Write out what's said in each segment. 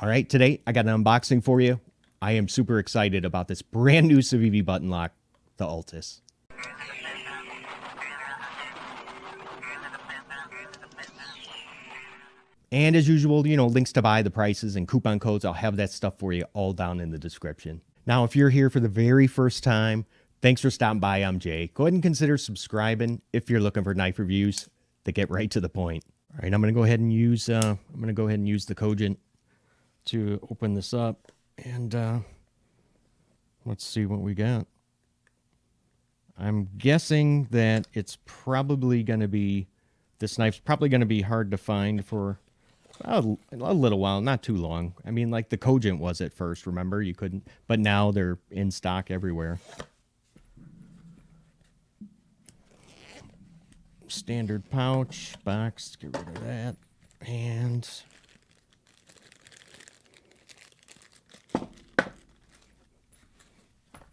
All right, today I got an unboxing for you. I am super excited about this brand new Civivi button lock, the Altus. And as usual, links to buy, the prices, and coupon codes, I'll have that stuff for you all down in the description. Now, if you're here for the very first time, thanks for stopping by. I'm Jay. Go ahead and consider subscribing if you're looking for knife reviews that get right to the point. All right, I'm going to go ahead and use the Cogent to open this up, and let's see what we got. I'm guessing that it's probably going to be, this knife's probably going to be hard to find for a little while, not too long. I mean, like the Cogent was at first, remember? You couldn't, but now they're in stock everywhere. Standard pouch, box, get rid of that, and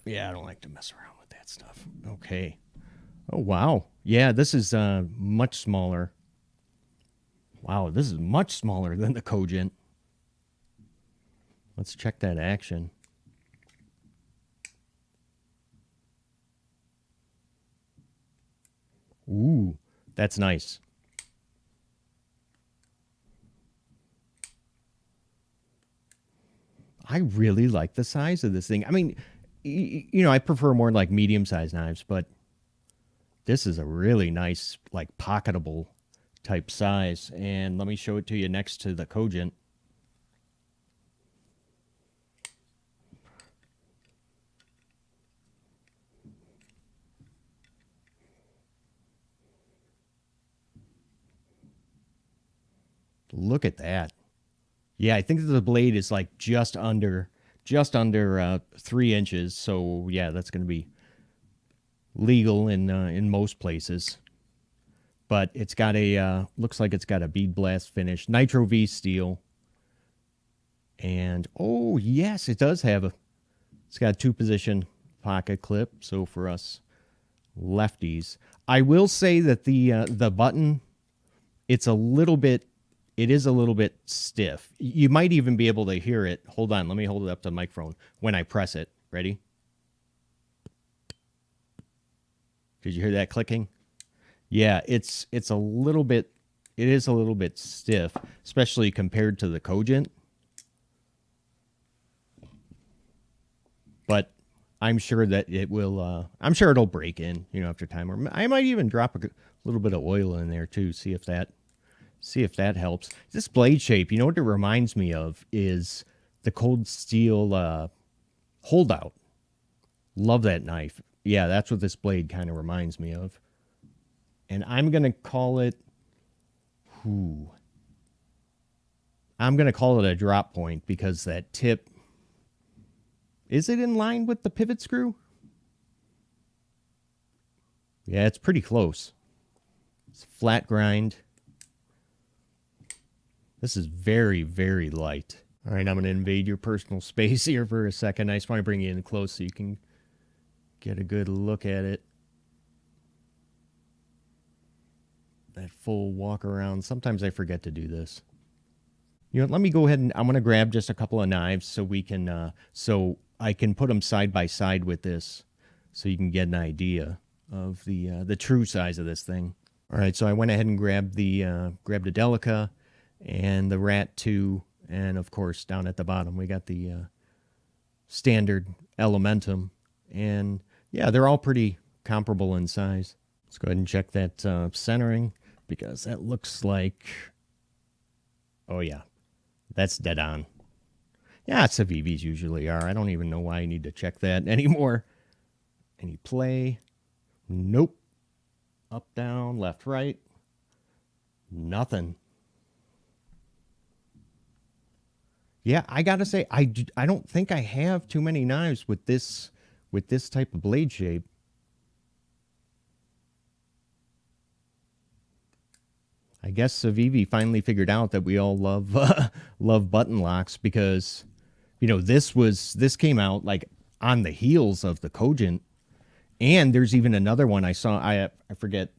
yeah, I don't like to mess around with that stuff. Okay. Oh, wow. Yeah, this is much smaller. Wow, this is much smaller than the Cogent. Let's check that action. Ooh, that's nice. I really like the size of this thing. I mean, I prefer more like medium-sized knives, but this is a really nice, like, pocketable type size. And let me show it to you next to the Cogent. Look at that. Yeah, I think the blade is like just under 3 inches. So yeah, that's going to be legal in most places. But it's got a looks like it's got a bead blast finish, Nitro V steel, and oh yes, it does have it's got a 2-position pocket clip. So for us lefties, I will say that the button, it is a little bit stiff. You might even be able to hear it. Hold on, let me hold it up to the microphone when I press it. Ready? Did you hear that clicking? Yeah, it is a little bit stiff, especially compared to the Cogent. But I'm sure that it will, I'm sure it'll break in, after time. Or I might even drop a little bit of oil in there too, see if that helps. This blade shape, what it reminds me of is the Cold Steel Holdout. Love that knife. Yeah, that's what this blade kind of reminds me of. And I'm going to call it, I'm going to call it a drop point because that tip, is it in line with the pivot screw? Yeah, it's pretty close. It's flat grind. This is very, very light. All right, I'm going to invade your personal space here for a second. I just want to bring you in close so you can get a good look at it. That full walk around. Sometimes I forget to do this. Let me go ahead and I'm going to grab just a couple of knives so we can, so I can put them side by side with this so you can get an idea of the true size of this thing. All right, so I went ahead and grabbed the Delica and the Rat 2, and of course down at the bottom we got the standard Elementum, and yeah, they're all pretty comparable in size. Let's go ahead and check that centering, because that looks like, oh yeah, that's dead on. Yeah, Civivis usually are. I don't even know why I need to check that anymore. Any play? Nope. Up, down, left, right. Nothing. Yeah, I gotta say, I don't think I have too many knives with this type of blade shape. I guess Civivi finally figured out that we all love love button locks, because this came out like on the heels of the Cogent, and there's even another one I saw. I forget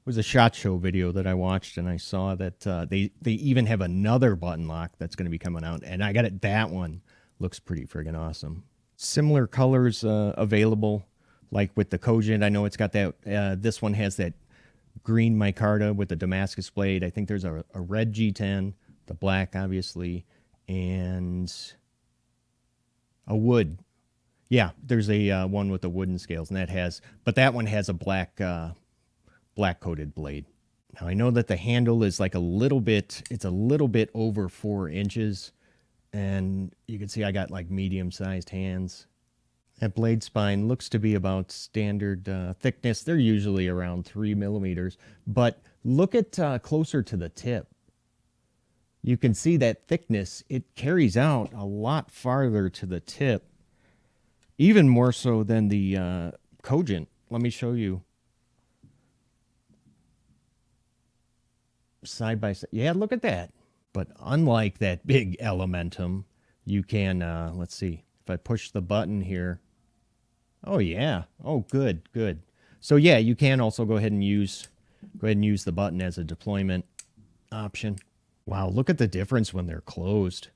was a SHOT Show video that I watched, and I saw that they even have another button lock that's going to be coming out, and I got it. That one looks pretty friggin' awesome. Similar colors available, like with the Cogent. I know it's got that. This one has that green micarta with the Damascus blade. I think there's a red G10, the black, obviously, and a wood. Yeah, there's a one with the wooden scales, and that one has a black coated blade. Now I know that the handle is like it's a little bit over 4 inches, and you can see I got like medium-sized hands. That blade spine looks to be about standard thickness. They're usually around 3 millimeters, but look at closer to the tip. You can see that thickness. It carries out a lot farther to the tip, even more so than the Cogent. Let me show you. Side by side. Yeah, look at that. But unlike that big Elementum, you can, let's see, if I push the button here. Oh, yeah. Oh, good. So, yeah, you can also go ahead and use the button as a deployment option. Wow, look at the difference when they're closed.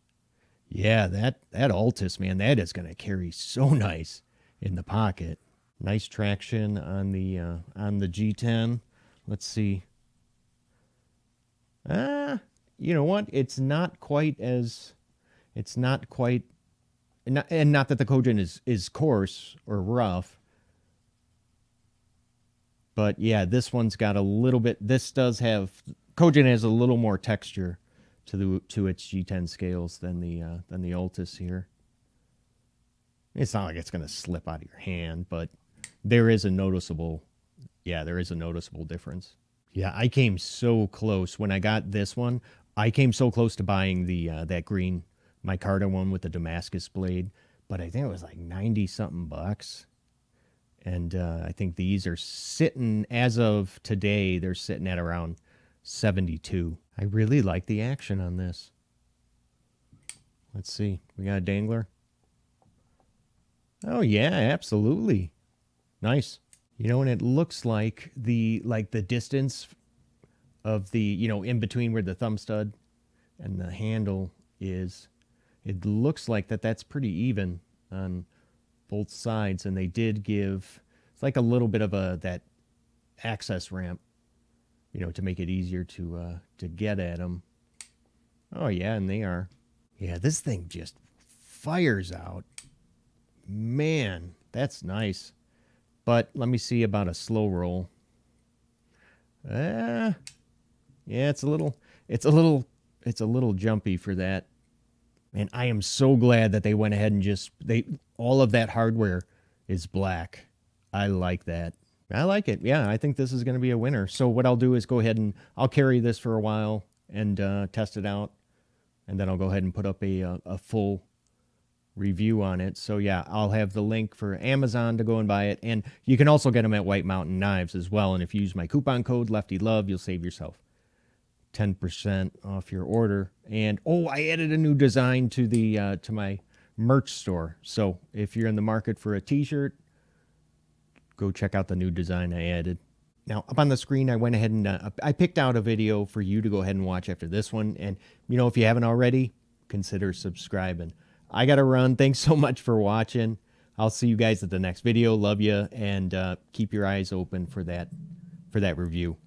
Yeah, that Altus, man, that is going to carry so nice in the pocket. Nice traction on the G10. Let's see. You know what? It's not quite, and not that the Cogent is coarse or rough. But yeah, this one's got a little bit. Cogent has a little more texture to its G10 scales than the Altus here. It's not like it's going to slip out of your hand, but there is a noticeable difference. Yeah, I came so close when I got this one. I came so close to buying that green micarta one with the Damascus blade, but I think it was like 90 something bucks. And I think these are sitting, as of today, they're sitting at around 72. I really like the action on this. Let's see. We got a dangler. Oh yeah, absolutely. Nice. You know, and it looks like the distance of the, in between where the thumb stud and the handle is, it looks like that's pretty even on both sides, and they did give, it's like a little bit of that access ramp, to make it easier to get at them. Oh yeah, and they are. Yeah, this thing just fires out. Man, that's nice. But let me see about a slow roll. Yeah, it's a little jumpy for that. And I am so glad that they went ahead and all of that hardware is black. I like that. I like it. Yeah, I think this is going to be a winner. So what I'll do is go ahead and I'll carry this for a while and test it out. And then I'll go ahead and put up a full review on it. So yeah, I'll have the link for Amazon to go and buy it. And you can also get them at White Mountain Knives as well. And if you use my coupon code LeftyLove, you'll save yourself 10% off your order. And I added a new design to my merch store. So if you're in the market for a t-shirt, go check out the new design I added. Now, up on the screen, I went ahead and I picked out a video for you to go ahead and watch after this one. And, if you haven't already, consider subscribing. I got to run. Thanks so much for watching. I'll see you guys at the next video. Love you, and keep your eyes open for that review.